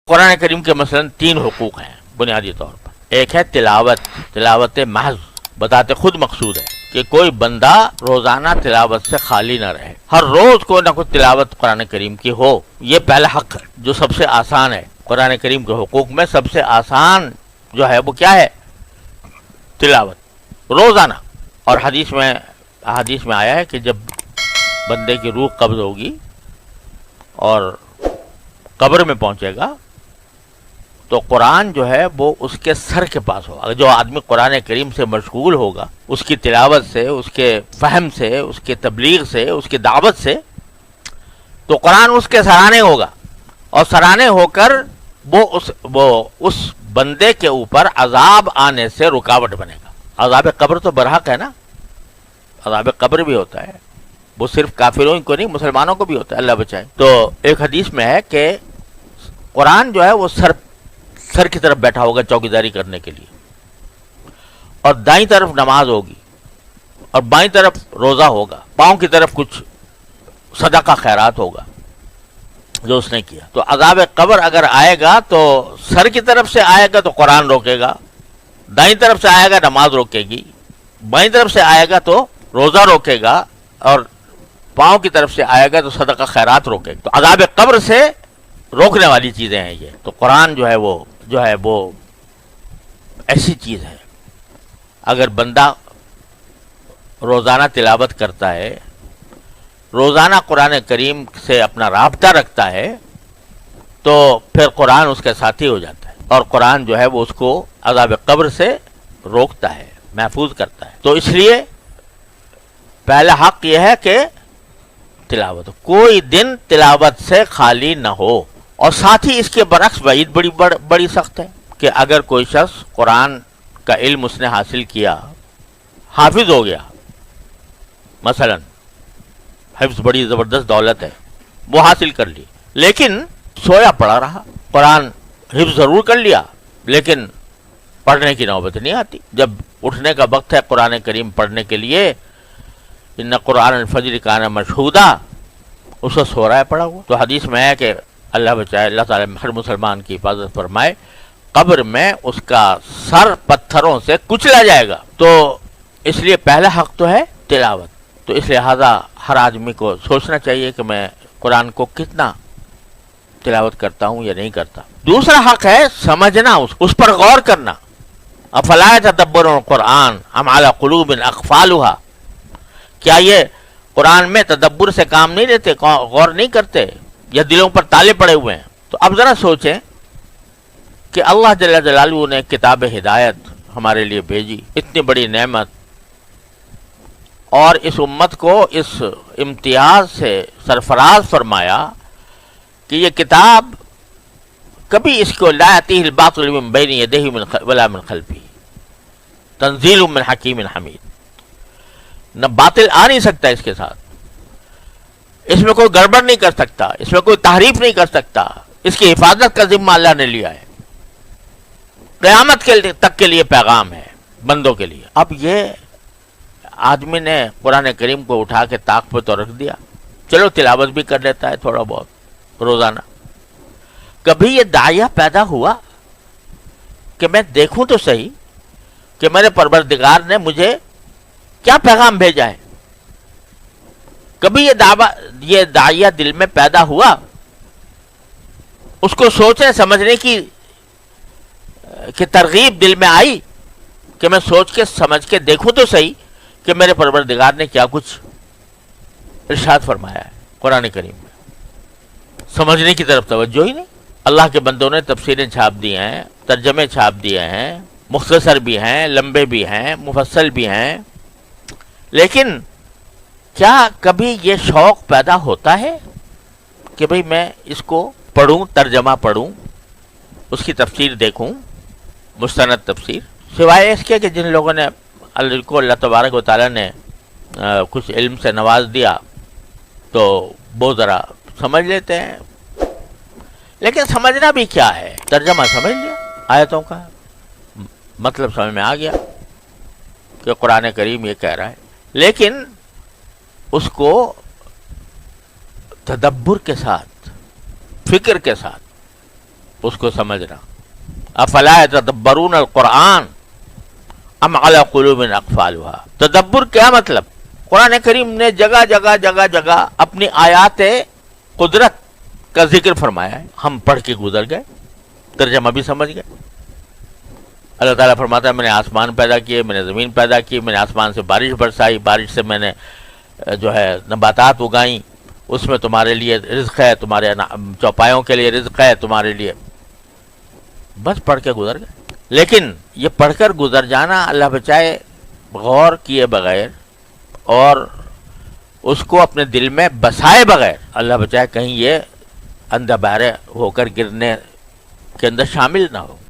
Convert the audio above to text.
قرآن کریم کے مثلاً 3 حقوق ہیں بنیادی طور پر۔ ایک ہے تلاوت محض، بتاتے خود مقصود ہے کہ کوئی بندہ روزانہ تلاوت سے خالی نہ رہے، ہر روز کوئی نہ کوئی تلاوت قرآن کریم کی ہو۔ یہ پہلا حق ہے جو سب سے آسان ہے۔ قرآن کریم کے حقوق میں سب سے آسان جو ہے وہ کیا ہے؟ تلاوت روزانہ۔ اور حدیث میں آیا ہے کہ جب بندے کی روح قبض ہوگی اور قبر میں پہنچے گا تو قرآن جو ہے وہ اس کے سر کے پاس ہوگا۔ جو آدمی قرآن کریم سے مشغول ہوگا، اس کی تلاوت سے، اس کے فہم سے، اس کے تبلیغ سے، اس کی دعوت سے، تو قرآن اس کے سرانے ہوگا، اور سرانے ہو کر وہ اس بندے کے اوپر عذاب آنے سے رکاوٹ بنے گا۔ عذاب قبر تو برحق ہے نا، عذاب قبر بھی ہوتا ہے، وہ صرف کافروں کو نہیں مسلمانوں کو بھی ہوتا ہے، اللہ بچائے۔ تو ایک حدیث میں ہے کہ قرآن جو ہے وہ سر کی طرف بیٹھا ہوگا چوکیداری کرنے کے لیے، اور دائیں طرف نماز ہوگی، اور بائیں طرف روزہ ہوگا، پاؤں کی طرف کچھ صدقہ خیرات ہوگا جو اس نے کیا۔ تو عذاب قبر اگر آئے گا تو سر کی طرف سے آئے گا تو قرآن روکے گا، دائیں طرف سے آئے گا نماز روکے گی، بائیں طرف سے آئے گا تو روزہ روکے گا، اور پاؤں کی طرف سے آئے گا تو صدقہ خیرات روکے گا۔ تو عذاب قبر سے روکنے والی چیزیں ہیں یہ۔ تو قرآن جو ہے وہ ایسی چیز ہے، اگر بندہ روزانہ تلاوت کرتا ہے، روزانہ قرآن کریم سے اپنا رابطہ رکھتا ہے، تو پھر قرآن اس کے ساتھی ہو جاتا ہے، اور قرآن جو ہے وہ اس کو عذاب قبر سے روکتا ہے، محفوظ کرتا ہے۔ تو اس لیے پہلا حق یہ ہے کہ تلاوت، کوئی دن تلاوت سے خالی نہ ہو۔ اور ساتھ ہی اس کے برعکس وعید بڑی سخت ہے کہ اگر کوئی شخص قرآن کا علم اس نے حاصل کیا، حافظ ہو گیا، مثلا حفظ بڑی زبردست دولت ہے، وہ حاصل کر لی، لیکن سویا پڑا رہا، قرآن حفظ ضرور کر لیا لیکن پڑھنے کی نوبت نہیں آتی۔ جب اٹھنے کا وقت ہے قرآن کریم پڑھنے کے لیے، ان قرآن الفجر کان مشہودا، اس کو سو رہا ہے پڑا ہوا۔ تو حدیث میں ہے کہ اللہ بچائے، اللہ تعالیٰ ہر مسلمان کی حفاظت فرمائے، قبر میں اس کا سر پتھروں سے کچلا جائے گا۔ تو اس لیے پہلا حق تو ہے تلاوت۔ تو اس لہٰذا ہر آدمی کو سوچنا چاہیے کہ میں قرآن کو کتنا تلاوت کرتا ہوں یا نہیں کرتا۔ دوسرا حق ہے سمجھنا، اس پر غور کرنا۔ افلا یتدبرون القرآن ام علی قلوب اقفالها، کیا یہ قرآن میں تدبر سے کام نہیں لیتے، غور نہیں کرتے، یا دلوں پر تالے پڑے ہوئے ہیں؟ تو اب ذرا سوچیں کہ اللہ جل جلالہ نے کتاب ہدایت ہمارے لیے بھیجی، اتنی بڑی نعمت، اور اس امت کو اس امتیاز سے سرفراز فرمایا کہ یہ کتاب کبھی اس کو لا یأتیہ الباطل من بین یدیہ ولا من خلفہ تنزیل من حکیم حمید، نہ باطل آ نہیں سکتا اس کے ساتھ، اس میں کوئی گڑبڑ نہیں کر سکتا، اس میں کوئی تحریف نہیں کر سکتا، اس کی حفاظت کا ذمہ اللہ نے لیا ہے، قیامت تک کے لیے پیغام ہے بندوں کے لیے۔ اب یہ آدمی نے قرآن کریم کو اٹھا کے طاق پہ تو رکھ دیا، چلو تلاوت بھی کر لیتا ہے تھوڑا بہت روزانہ۔ کبھی یہ داعیہ پیدا ہوا کہ میں دیکھوں تو صحیح کہ میرے پروردگار نے مجھے کیا پیغام بھیجا ہے؟ کبھی یہ داعیہ دل میں پیدا ہوا، اس کو سوچنے سمجھنے کی ترغیب دل میں آئی کہ میں سوچ کے سمجھ کے دیکھوں تو صحیح کہ میرے پروردگار نے کیا کچھ ارشاد فرمایا ہے قرآن کریم میں؟ سمجھنے کی طرف توجہ ہی نہیں۔ اللہ کے بندوں نے تفسیریں چھاپ دی ہیں، ترجمے چھاپ دیے ہیں، مختصر بھی ہیں، لمبے بھی ہیں، مفصل بھی ہیں، لیکن کیا کبھی یہ شوق پیدا ہوتا ہے کہ بھئی میں اس کو پڑھوں، ترجمہ پڑھوں، اس کی تفسیر دیکھوں، مستند تفسیر؟ سوائے اس کے کہ جن لوگوں نے کو اللہ تبارک و تعالیٰ نے کچھ علم سے نواز دیا تو وہ ذرا سمجھ لیتے ہیں، لیکن سمجھنا بھی کیا ہے؟ ترجمہ سمجھ لیا آیتوں کا، مطلب سمجھ میں آ گیا کہ قرآن کریم یہ کہہ رہا ہے، لیکن اس کو تدبر کے ساتھ، فکر کے ساتھ اس کو سمجھنا. افلا یتدبرون القرآن ام علی قلوب اقفالها. تدبر کیا مطلب؟ قرآن کریم نے جگہ جگہ جگہ جگہ اپنی آیات قدرت کا ذکر فرمایا ہے. ہم پڑھ کے گزر گئے، ترجمہ بھی سمجھ گئے. اللہ تعالیٰ فرماتا ہے میں نے آسمان پیدا کیے، میں نے زمین پیدا کی، میں نے آسمان سے بارش برسائی، بارش سے میں نے جو ہے نباتات اگائیں، اس میں تمہارے لیے رزق ہے، تمہارے چوپایوں کے لیے رزق ہے تمہارے لیے. بس پڑھ کے گزر گئے. لیکن یہ پڑھ کر گزر جانا، اللہ بچائے، غور کیے بغیر اور اس کو اپنے دل میں بسائے بغیر، اللہ بچائے کہیں یہ اندھا بہرے ہو کر گرنے کے اندر شامل نہ ہو.